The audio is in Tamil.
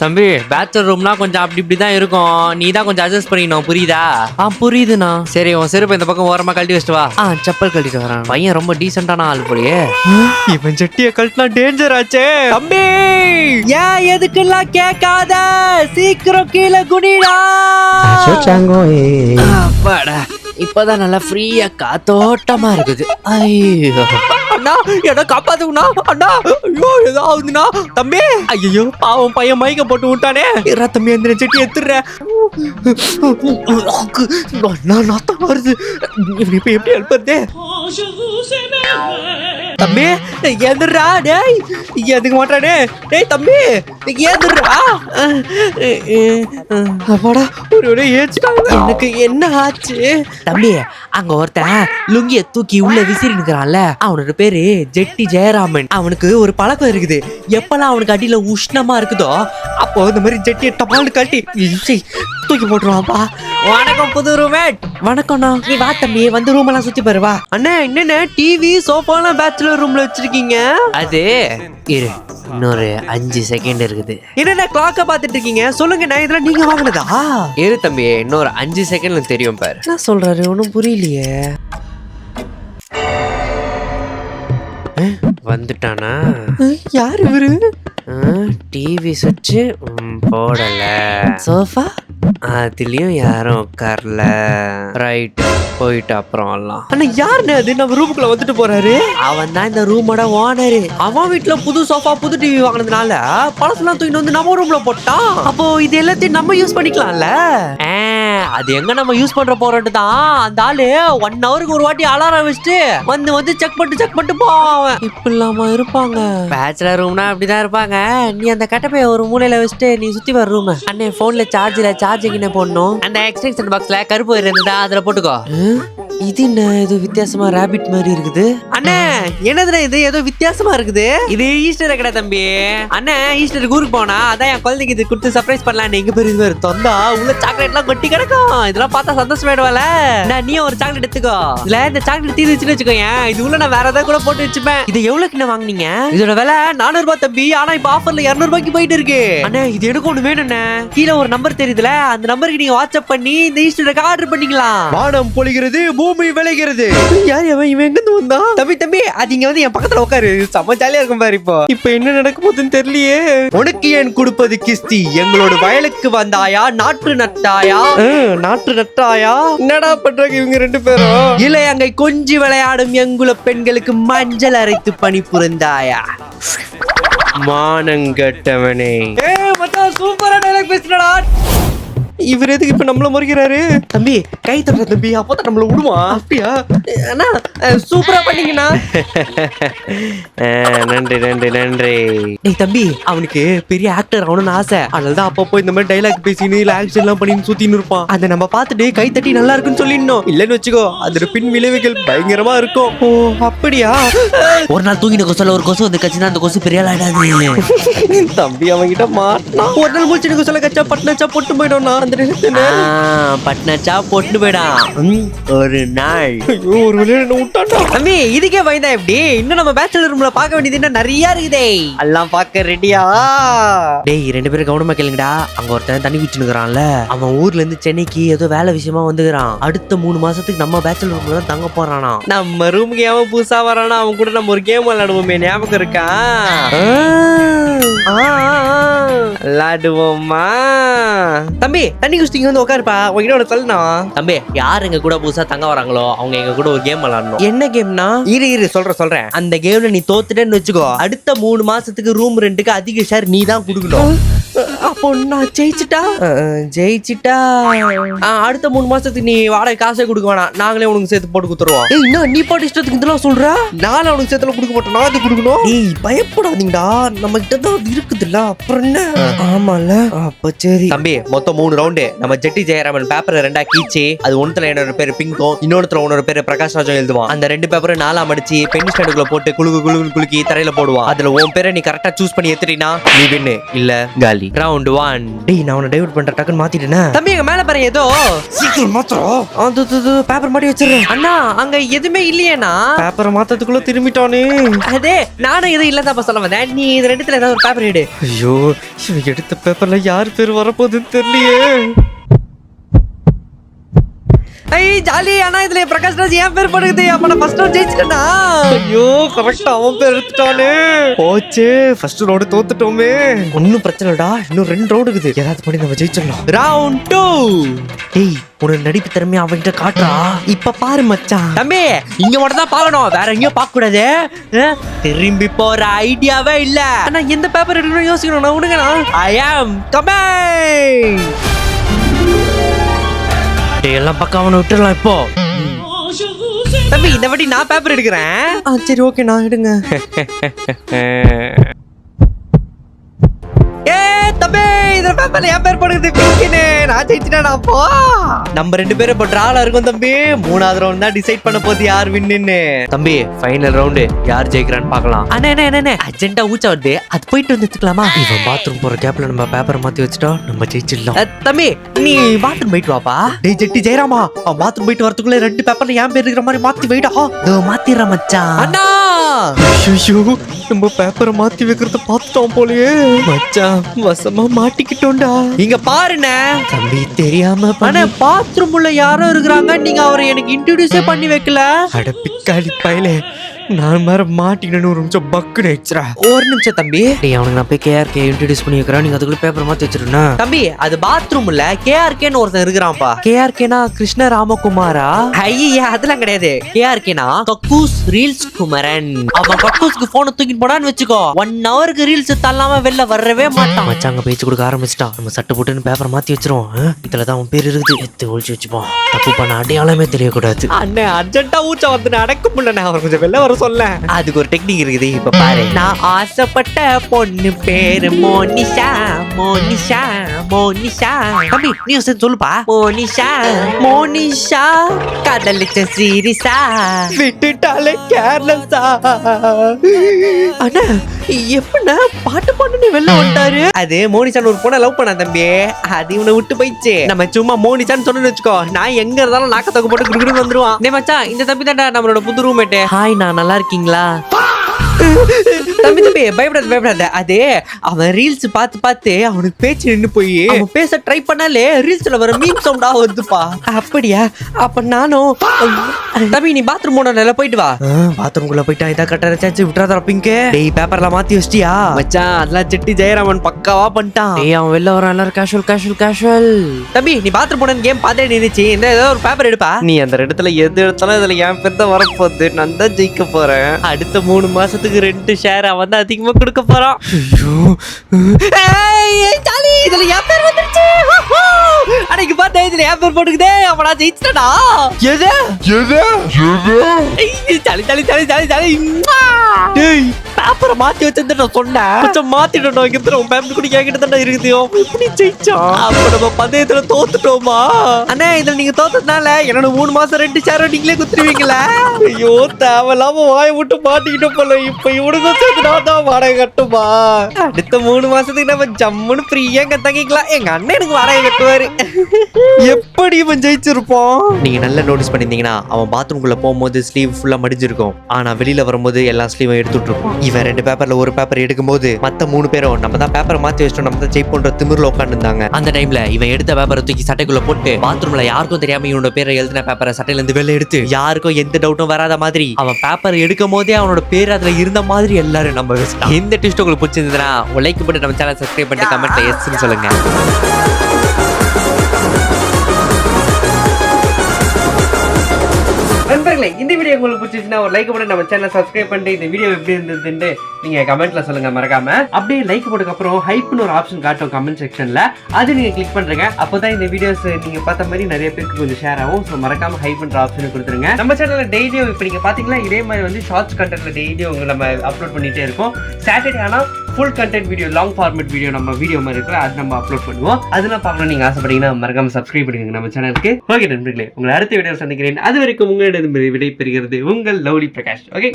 தம்பி பேச்சுலர் ரூம்னா கொஞ்சம் அப்படி இப்படிதான் இருக்கும். நீ தான் கொஞ்சம் அட்ஜஸ்ட் பண்ணிக்கணும், புரியுதா? புரியுதுண்ணா. சரி, உன் செருப்பு இந்த பக்கம் ஓரமா கழட்டி வச்சுட்டு வா. செப்பல் கழட்டிட்டு வரேன். பையன் ரொம்ப டீசென்டான ஆள் போலயே. இவன் ஜட்டியை கழட்டினா டேஞ்சர் ஆச்சே. தம்பி ஏன் எதுக்கெல்லாம் கேட்காத, சீக்கிரம் கீழே குனிடா. அப்பாடா, இப்பதான் நல்லா ஃப்ரீயா காத்தோட்டமா இருக்குது. ஐயோ அண்ணா, என்ன காப்பாத்துக்குண்ணா அண்ணா. ஐயோ ஏதாவதுண்ணா. தம்பி ஐயோ பாவம் பையன் மயக்க போட்டு விட்டானே. தம்பி அந்த செட்டி எடுத்துடுற. நாத்தம் வருது. இப்ப எப்படி எழுப்பதே? தம்பி எதிர்றா. டேய் எதுக்கு மாட்டானே. டேய் தம்பி எதிர்றா. அப்பாடா ஒரு ஏச்சுட்டாங்க. எனக்கு என்ன ஆச்சு? தம்பி அங்க ஒருத்தன் லுங்கிய தூக்கி உள்ள விசிறி நிக்கிறான்ல, அவனோட பேரு ஜெட்டி ஜெயராமன். அவனுக்கு ஒரு பழக்கம் இருக்குது. எப்பெல்லாம் அவனுக்கு அடியில உஷ்ணமா இருக்குதோ அப்போ இந்த மாதிரி ஜெட்டியை டபால்னு கட்டி தூக்கி போட்டுருவான்ப்பா. வணக்கம் புது ரூம்மேட். வணக்கம்ண்ணா. நீ வா தம்பி, வந்து ரூம் எல்லாம் சுத்தி பாரு வா. அண்ணா என்னென்ன டிவி சோஃபாலாம் பேச்சுலர் ரூம்ல வச்சிருக்கீங்க? அது இரு, இன்னொரு 5 செகண்ட் இருக்குது. என்னென்ன கிளாக்க பாத்துட்டு இருக்கீங்க? சொல்லுங்க, நான் இதெல்லாம் நீங்க வாங்கினதா? இரு தம்பி, இன்னொரு 5 செகண்ட்ல தெரியும் பாரு. என்ன சொல்றாரு ஒன்னும் புரியலையே. வந்துட்டானா? யாரு இவரு? டிவி சுவிட்ச் போடல, சோஃபா அதுலயும் யாரும் உட்காரல. ரைட், போயிட்டு அப்புறம் எல்லாம். ஆனா யாருன்னு அது நம்ம ரூமுக்குள்ள வந்துட்டு போறாரு? அவன் தான் இந்த ரூமோட ஓனரு. அவன் வீட்டுல புது சோஃபா புது டிவி வாங்கினதுனால பழசெல்லாம் தூக்கிட்டு வந்து நம்ம ரூம்ல போட்டான். அப்போ இது எல்லாத்தையும் நம்ம யூஸ் பண்ணிக்கலாம்ல. அது எங்க நம்ம யூஸ் பண்ற போறோட்டு தான் அந்த ஆளு 1 ஹவருக்கு ஒரு வாட்டி அலாரம் வச்சுட்டு வந்து செக் பண்ணிட்டு போவான். இப்ப இல்லாம இருப்பாங்க. பேச்சுலர் ரூம்னா அப்படிதான் இருப்பாங்க. நீ அந்த கட்டப்பைய ஒரு மூலையில வச்சுட்டு நீ சுத்தி வர ரூம். அண்ணே போன்ல சார்ஜிங் என்ன போடணும்? அந்த எக்ஸ்டென்ஷன் பாக்ஸ்ல கருப்பு இருந்தா அதுல போட்டுக்கோ. இது என்ன ஏதோ வித்தியாசமா ராபிட் மாதிரி இருக்குது? அண்ணே என்னதுன்னா இது ஏதோ வித்தியாசமா இருக்குது. இது ஈஸ்டர் கடை தம்பி. அண்ணே ஈஸ்டருக்கு ஊருக்கு போனா அதான் என் குழந்தைக்கு இது கொடுத்து சர்ப்ரைஸ் பண்ணலாம். எங்க பெரிய தொந்தா உள்ள சாக்லேட் எல்லாம் கொட்டி கிடக்கும். இதெல்லாம் பார்த்தா சந்தோஷமாயிடுவால. நீயும் ஒரு சாக்லேட் எடுத்துக்கோ. இதுல இந்த சாக்லேட் தீர்ந்து வச்சுன்னு வச்சுக்கோங்க. இது உள்ள நான் வேற ஏதாவது கூட போட்டு வச்சுப்பேன். இது எவ்வளவுக்கு என்ன வாங்குனீங்க? இதோட விலை 400 ரூபாய் தம்பி. ஆனா இப்ப ஆஃபர்ல 200 ரூபாய்க்கு போயிட்டு இருக்கு. அண்ணே இது எனக்கு ஒண்ணு வேணும்ண்ணே. கீழே ஒரு நம்பர் தெரியுதுல, அந்த நம்பருக்கு நீங்க வாட்ஸ்அப் பண்ணி இந்த ஈஸ்டருக்கு ஆர்டர் பண்ணிக்கலாம். வானம் பொழிகிறது, பூமி விளைகிறது. யார் இவன் எங்க இருந்து வந்தா? தம்பி அது இங்க வந்து என் பக்கத்துல உட்காரு. செம்ம ஜாலியா இருக்கும் பாரு. இப்போ என்ன நடக்க போகுதுன்னு தெரியலையே. உனக்கு ஏன் கொடுப்பது கிஸ்தி, எங்களோட வயலுக்கு வந்தாயா, நாற்று நட்டாயா? என்னடா பண்றாங்க இவங்க 2 பேரும்? இலை அங்கை கொஞ்சி விளையாடும் எங்குல பெண்களுக்கு மஞ்சள் அரைத்து பணி புரிந்தாயா? மானங்கட்டவனே. மச்சான் சூப்பரா டைலாக் பேசுறடா. இவர் எதுக்கு இப்ப நம்மள முறைக்கிறாரு? தம்பி கை தட்டுற தம்பி, அப்பதான் நம்மள விடுமா? அப்படியா அண்ணா? சூப்பரா பண்ணீங்கண்ணா. நன்றி. டேய் தம்பி, அவனுக்கு பெரிய ஆக்டர் ஆகணும்னு ஆசை. அதனாலதான் அப்பப்போ இந்த மாதிரி டைலாக் பேசின்னு இல்ல ஆக்ஷன் எல்லாம் பண்ணி சுத்தின்னு இருப்பான். அதை நம்ம பார்த்துட்டு கை தட்டி நல்லா இருக்குன்னு சொல்லிடணும். இல்லன்னு வச்சுக்கோ, அதோட பின் விளைவுகள் பயங்கரமா இருக்கும். ஓ அப்படியா? ஒரு நாள் தூங்கின கொசுல ஒரு கொசு வந்து கட்சினா அந்த கொசு பெரிய ஆளாடாது. தம்பி அவன்கிட்ட மாட்டினா ஒரு நாள் மூச்சு கொசுல கச்சா பட்னச்சா போட்டு போயிடும்னா. பட்னச்சா போட்டு போயிடான் ஒரு நாள். ஒரு விளையாட விட்டான்டா. தம்பி இதுக்கே பயந்தா எப்படி? இன்னும் நம்ம பேச்சுலர் ரூம்ல பார்க்க வேண்டியது என்ன நிறைய இருக்குதே. எல்லாம் பார்க்க ரெடியா? டேய் 2 பேரும் கவனமா கேளுங்கடா. அங்க ஒருத்தன் தண்ணி குடிச்சுனுக்குறான்ல, அவன் ஊர்ல இருந்து சென்னைக்கு ஏதோ வேலை விஷயமா வந்துக்கிறான். அடுத்த 3 மாசத்துக்கு நம்ம பேச்சுலர் ரூம்ல தான் தங்க போறானா. நம்ம ரூமுக்கு அவன் புதுசா வரானா, அவன் கூட நம்ம ஒரு கேம் விளையாடுவோமே, ஞாபகம் இருக்கா? விளையாடுவோமா? தம்பி தண்ணி குடிச்சிங்க வந்து உட்காருப்பா. உங்ககிட்ட சொல்லணும் தம்பி, யார் எங்க கூட புதுசா தங்க வராங்களோ அவங்க எங்க கூட ஒரு கேம் விளையாடணும். என்ன கேம்னா? இரு சொல்றேன். அந்த கேம்ல நீ தோத்துட்டேன்னு வச்சுக்கோ, அடுத்த 3 மாசத்துக்கு ரூம் ரெண்டுக்கு அதிக ஷேர் நீ தான் கொடுக்கணும். அப்போ நான் ஜெயிச்சிட்டா அடுத்த 3 மாசத்துக்கு நீ வாடகை காசே கொடுக்க வேணாம், நாங்களே உனக்கு சேர்த்து போட்டு கொடுத்துருவோம். என்ன நீ பாட்டு இஷ்டத்துக்கு இதெல்லாம் சொல்ற? நானும் உனக்கு சேர்த்துல கொடுக்க மாட்டோம், நான் அது கொடுக்கணும். ஏய் பயப்படாதீங்கடா, நம்ம கிட்ட தான் இருக்குதுல்ல, அப்புறம் என்ன? ஆமால அப்ப சரி தம்பி. மொத்தம் 3 ரவுண்டு. நம்ம ஜெட்டி ஜெயராமன் பேப்பரை 2ஆ கீச்சு, அது ஒன்னுல என்னோட பேரு பிங்கும், இன்னொருத்துல உன்னோட பேரு பிரகாஷ் ராஜும் எழுதுவான். அந்த 2 பேப்பரும் 4ஆ மடிச்சு பென் ஸ்டாண்டுக்குள்ள போட்டு குலுக்கி தரையில போடுவான். அதுல உன் பேரை நீ கரெக்டா சூஸ் பண்ணி எடுத்துட்டீங்கன்னா நீ வின்னு, இல்ல காலி. ரவுண்ட் 1. டேய் நான் உன்னை டைவர்ட் பண்ற டக்குன்னு மாத்திட்டேனே. தம்பி அங்க மேல பாரு ஏதோ சீக்கிரம் மாத்துறா. பேப்பர் மாட்டி வச்சிடுறேன். அண்ணா அங்க எதுவுமே இல்லையேண்ணா. பேப்பரை மாத்ததுக்குள்ள திரும்பிட்டானே. அதே நானும் எதுவும் இல்லதாப்பா சொல்ல வந்தேன். நீ இது ரெண்டுத்துல ஏதாவது ஒரு பேப்பர் எடு. ஐயோ இவன் எடுத்த பேப்பர்ல யார் பேர் வரப்போகுதுன்னு தெரியலையே. ஜாலி. ஆனா இதுல பிரகாஷ் ராஜ் ஏன் பேர் படுக்குது? அப்ப நான் ஃபர்ஸ்ட் ரவுண்ட் ஜெயிச்சிட்டேனா? ஐயோ கரெக்டா அவன் பேர் எடுத்துட்டானே. போச்சே ஃபர்ஸ்ட் ரவுண்ட் தோத்துட்டோமே. ஒன்னும் பிரச்சனை இல்லடா, இன்னும் 2 ரவுண்ட் இருக்குது. ஏதாவது பண்ணி நம்ம ஜெயிச்சிடலாம். ரவுண்ட் 2. டேய் உனக்கு நடிப்பு திறமையா அவன்கிட்ட காட்டுறா. இப்ப பாரு மச்சான். தம்பி இங்க மட்டும் தான் பார்க்கணும், வேற எங்கேயும் பார்க்க கூடாது. திரும்பி போற ஐடியாவே இல்ல. ஆனா எந்த பேப்பர் எடுக்கணும் யோசிக்கணும். நான் விடுங்கண்ணா. ஐ ஆம் கமிங். எல்லாம் பக்கம் அவனை விட்டுடலாம் இப்போ. தம்பி இந்த வாட்டி நான் பேப்பர் எடுக்கிறேன். சரி ஓகே நான் எடுங்க. தம்பி இதுல பேப்பர்ல என் பேர் படுக்குது. பிங்கினே நான் ஜெயிச்சிட்டேன். அப்போ நம்ம 2 பேரும் இப்போ டிரால இருக்கும் தம்பி. 3வது ரவுண்ட் தான் டிசைட் பண்ண போகுது யார் வின்னு. தம்பி ஃபைனல் ரவுண்டு யார் ஜெயிக்கிறான்னு பார்க்கலாம். அண்ணே என்ன அர்ஜென்ட்டா ஊச்சா வருது, அது போயிட்டு வந்து எடுத்துக்கலாமா? இவன் பாத்ரூம் போற கேப்ல நம்ம பேப்பரை மாத்தி வச்சுட்டா நம்ம ஜெயிச்சிடலாம். தம்பி நீ பாத்ரூம் போயிட்டு வாப்பா. டேய் ஜெட்டி ஜெயராமா, அவன் பாத்ரூம் போயிட்டு வரதுக்குள்ள 2 பேப்பர்ல என் பேர் இருக்கிற மாதிரி மாத்தி வைடா. மாத்திர மச்சான். அண்ணா ஐயோ நம்ம பேப்பரை மாத்தி வைக்கிறத பார்த்துட்டோம் போலயே. மச்சான் வசமா மாட்டிக்கிட்டோம்டா. இங்க பாருண்ணே. தம்பி தெரியாம ஆனா பாத்ரூம் உள்ள யாரோ இருக்கிறாங்க, நீங்க அவரை எனக்கு இன்ட்ரோடியூஸே பண்ணி வைக்கல. அட பிக்காளி பயலே, நான் மேல மாட்டிக்கணும்னு ஒரு நிமிஷம் பக்குன்னு ஆயிடுச்சுடா. ஒரு நிமிஷம் தம்பி. டேய் அவனுக்கு நான் போய் கேஆர்கே இன்ட்ரோடியூஸ் பண்ணி வைக்கிறேன், நீங்க அதுக்குள்ள பேப்பர் மாத்தி வச்சிருந்தா. தம்பி அது பாத்ரூம் இல்ல, கேஆர்கேன்னு ஒருத்தன் இருக்கிறான்ப்பா. கேஆர்கேனா கிருஷ்ண ராமகுமாரா? ஐயா அதெல்லாம் கிடையாது. கேஆர்கேனா கக்கூஸ் ரீல்ஸ் குமரன். அவன் கக்கூஸ்க்கு போனை தூக்கிட்டு போனான்னு வச்சுக்கோ, 1 ஹவருக்கு ரீல்ஸ் தள்ளாம வெளில வரவே மாட்டான். மச்சாங்க பேச்சு கொடுக்க ஆரம்பிச்சிட்டான். நம்ம சட்டை போட்டுன்னு பேப்பர் மாத்தி வச்சிருவோம். இதுலதான் அவன் பேர் இருக்குது, எடுத்து ஒழிச்சு வச்சுப்போம். தப்பு பண்ண அடையாளமே தெரியக்கூடாது. அண்ணே அர்ஜென்ட்டா ஊச்சா வந்து நடக்க முடியல. அவர் கொஞ்சம் வெளில வர சொல்ல. அதுக்கு ஒரு டெக்னிக் இருக்குது. இப்ப பாரு. நான் ஆசைப்பட்ட பொண்ணு பேரு மோனிஷா. மோனிஷா மோனிஷா. தம்பி நீ சொல்லுப்பா. மோனிஷா மோனிஷா காதலிச்ச சீரிசா விட்டுட்டாலே கேர்லெஸ்ஸா. அண்ணா எப்படின்னா பாட்டு பாட்டுன்னு வெளில வந்துட்டாரு. அது மோனிஷான்னு ஒரு பொண்ணை லவ் பண்ண தம்பி, அது இவனை விட்டு போயிடுச்சு. நம்ம சும்மா மோனிஷான்னு சொன்னு வச்சுக்கோ, நான் எங்க இருந்தாலும் நாக்கத்தொகை போட்டு குடுக்குன்னு வந்துருவான். டேய் மச்சான் இந்த தம்பி தான்டா நம்மளோட புது ரூம்மேட். ஹாய் நான் நல்லா இருக்கீங்களா? தம்பி பயப்படாத. அது அவன் ரீல்ஸ் பார்த்து அவனுக்கு பேச்சு நின்னு போய் அவன் பேச ட்ரை பண்ணாலே ரீல்ஸ்ல வர மீம் சவுண்டா வருதுப்பா. அப்படியா? அப்ப நானும் தம்பி நீ பாத்ரூம் போன போயிட்டு வா. பாத்ரூம்குள்ள போயிட்டா இதா கட்டற சாச்சு விட்டுறாத பிங்க. டேய் பேப்பர்ல மாத்தி வச்சிட்டியா? மச்சான் அதெல்லாம் செட்டி ஜெயராமன் பக்காவா பண்ணிட்டான். டேய் அவன் வெளில வரான், எல்லாரும் கேஷுவல். தம்பி நீ பாத்ரூம் போன கேம் பார்த்தே நின்னுச்சு. இந்த ஏதோ ஒரு பேப்பர் எடுப்பா. நீ அந்த இடத்துல எது எடுத்தாலும் இதுல என் பேர் தான் வரப்போகுது. நான் தான் ஜெயிக்க போறேன். அடுத்த 3 மாசத்துக்கு 2 ஷேர் அவன் தான் அதிகமா கொடுக்க போறான். இதுல என் பேர் வந்துருச்சு. அன்னைக்கு பார்த்தா இதுல என் பேர் போட்டுக்குதே. அவனா ஜெயிச்சிட்டா. எது ஜாலி. டேய் பேப்பரை மாத்தி வச்சிருந்த நான் சொன்னேன். கொஞ்சம் மாத்திட்டோம். இங்க உன் பேப்பர் கூட என்கிட்ட தானே இருக்குது. எப்படி ஜெயிச்சான்? அப்ப நம்ம பந்தயத்துல தோத்துட்டோமா? அண்ணா இதுல நீங்க தோத்ததுனால என்னோட 3 மாசம் 2 ஷேர் நீங்களே குத்துருவீங்களா? ஐயோ தேவையில்லாம வாயை விட்டு மாட்டிக்கிட்டு போல. இப்ப இவனுக்கு சேர்த்துதான் வாடகை கட்டுமா? அடுத்த 3 மாசத்துக்கு நம்ம ஜம்முன்னு ஃப்ரீயா இங்க தங்கிக்கலாம். எங்க அண்ணன் எனக்கு வாடகை கட்டுவாரு. எப்படி இவன் ஜெயிச்சிருப்போம்? நீங்க நல்லா நோட்டீஸ் பண்ணிருந்தீங்கன்னா அவன் பாத்ரூம்குள்ள போகும்போது ஸ்லீவ் ஃபுல்லா மடிஞ்சிருக்கும். ஆனா வெளியில வரும்போது எல்லா ஸ்லீவும் எடுத்துட்டு இருப்போம். இவன் 2 பேப்பர்ல ஒரு பேப்பர் எடுக்கும்போது மத்த 3 பேரும் நம்ம தான் பேப்பரை மாத்தி வச்சிட்டோம், நம்ம தான் ஜெயிப்போன்ற திமிர்ல உட்காந்துருந்தாங்க. அந்த டைம்ல இவன் எடுத்த பேப்பரை தூக்கி சட்டைக்குள்ள போட்டு பாத்ரூம்ல யாருக்கும் தெரியாம இவனோட பேரை எழுதின பேப்பரை சட்டையில இருந்து வெளில எடுத்து யாருக்கும் எந்த டவுட்டும் வராத மாதிரி அவன் பேப்பர் எடுக்கும் போதே அவனோட பேர் அதுல இருந்த மாதிரி எல்லாரும் நம்ம வச்சிட்டான். இந்த ட்விஸ்ட் உங்களுக்கு பிடிச்சிருந்ததுன்னா லைக் போட்டு நம்ம சேனல் சப்ஸ்கிரைப் பண்ணிட்டு கமெண்ட்ல எஸ்ன்னு சொல்லுங்க. நண்பர்களே இந்த வீடியோ உங்களுக்கு பிடிச்சிருச்சுன்னா ஒரு லைக் போட்டு நம்ம சேனலை சப்ஸ்கிரைப் பண்ணிட்டு இந்த வீடியோ எப்படி இருந்ததுன்னு நீங்க கமெண்ட்ல சொல்லுங்க மறக்காம. அப்படியே லைக் போட்டதுக்கு அப்புறம் ஹைப்னு ஒரு ஆப்ஷன் காட்டும் கமெண்ட் செக்ஷன்ல, அது நீங்க கிளிக் பண்றீங்க. அப்பதான் இந்த வீடியோஸ் நீங்க பார்த்த மாதிரி நிறைய பேருக்கு கொஞ்சம் ஷேர் ஆகும். ஸோ மறக்காம ஹைப்ன்ற ஆப்ஷன் கொடுத்துருங்க. நம்ம சேனல்ல டெய்லியும் இப்போ நீங்க பாத்தீங்கன்னா இதே மாதிரி வந்து ஷார்ட்ஸ் கண்டென்ட்ல டெய்லியும் நம்ம அப்லோட் பண்ணிட்டே இருக்கோம். சாட்டர்டே ஆனா full content video, long format video நம்ம வீடியோ மாதிரி இருக்குல்ல, அது நம்ம அப்லோட் பண்ணுவோம். அதெல்லாம் பார்க்கணும் நீங்க ஆசைப்பட்டீங்கன்னா மறக்காம சப்ஸ்கிரைப் பண்ணுங்க நம்ம சேனலுக்கு. ஓகே நண்பர்களே, உங்களை அடுத்த வீடியோ சந்திக்கிறேன். அது வரைக்கும் உங்களிடம் விடை பெறுகிறது உங்கள் லவ்லி பிரகாஷ். ஓகே.